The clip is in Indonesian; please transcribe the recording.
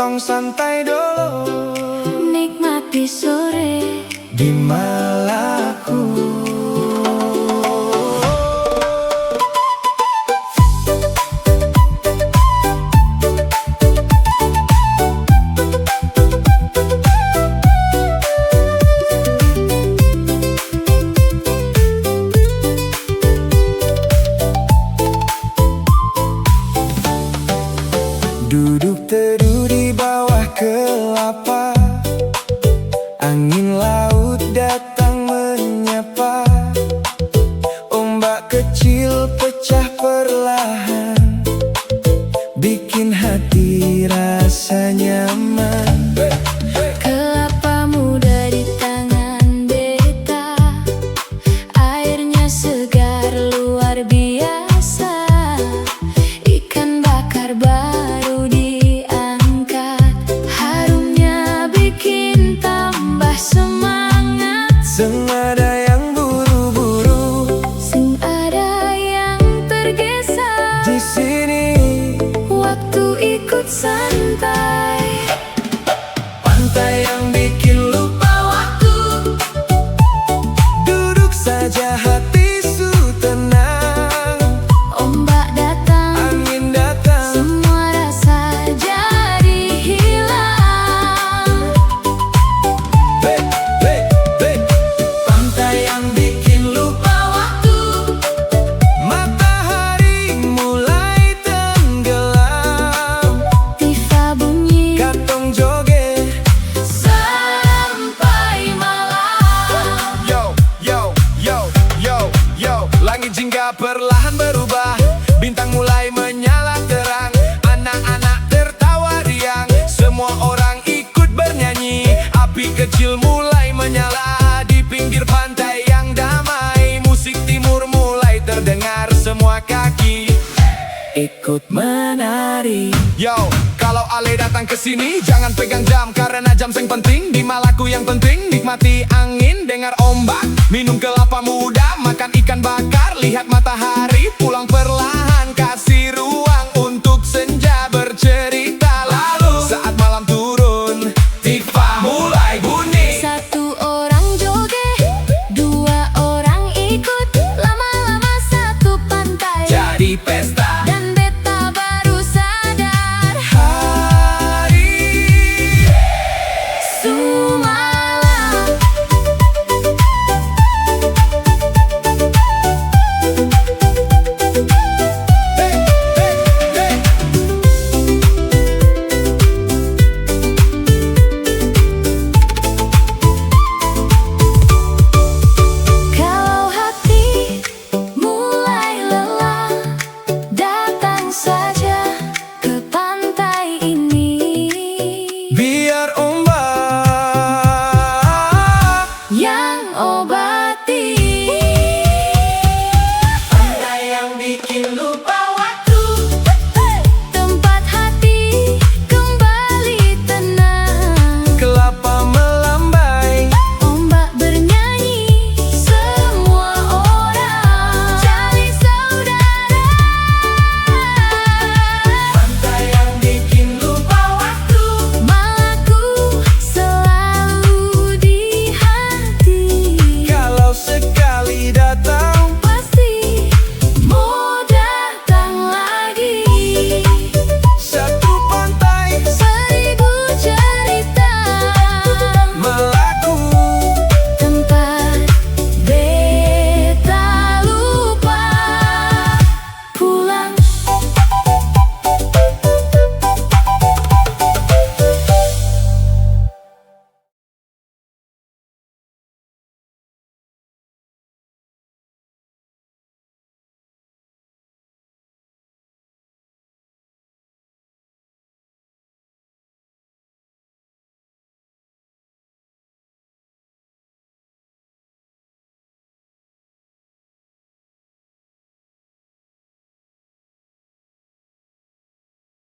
tong santai dulu, nikmati sore di Malaku. Duduk teduh di bawah kelapa, angin laut datang menyapa. Ombak kecil pecah perlahan, bikin hati rasa nyaman. kelapa muda di tangan beta, airnya segar luar biasa. Ikan bakar baru diangkat, harumnya bikin tambah semangat. Seng ada yang buru-buru, Sing ada yang tergesa, di sini waktu ikut santai. pantai yang bikin lupa waktu. Duduk saja hati su tenang, Ombak datang, angin datang. semua rasa jadi hilang. Be, be, be. Pantai yang bikin lupa waktu. Matahari mulai tenggelam, Tifa bunyi kantong joget. sampai malam. Yo, yo, yo, yo, yo. Langit jingga perlahan berubah, bintang mulai menyala terang. Anak-anak tertawa riang, semua orang ikut bernyanyi. Api kecil mulai menyala di pinggir pantai yang damai. Musik timur mulai terdengar, semua kaki ikut menari. Yo, kalau Ale datang ke sini jangan pegang jam, karena jam sing penting. Di Malaku yang penting nikmati angin, dengar ombak, minum kelapa muda, makan ikan bakar, lihat matahari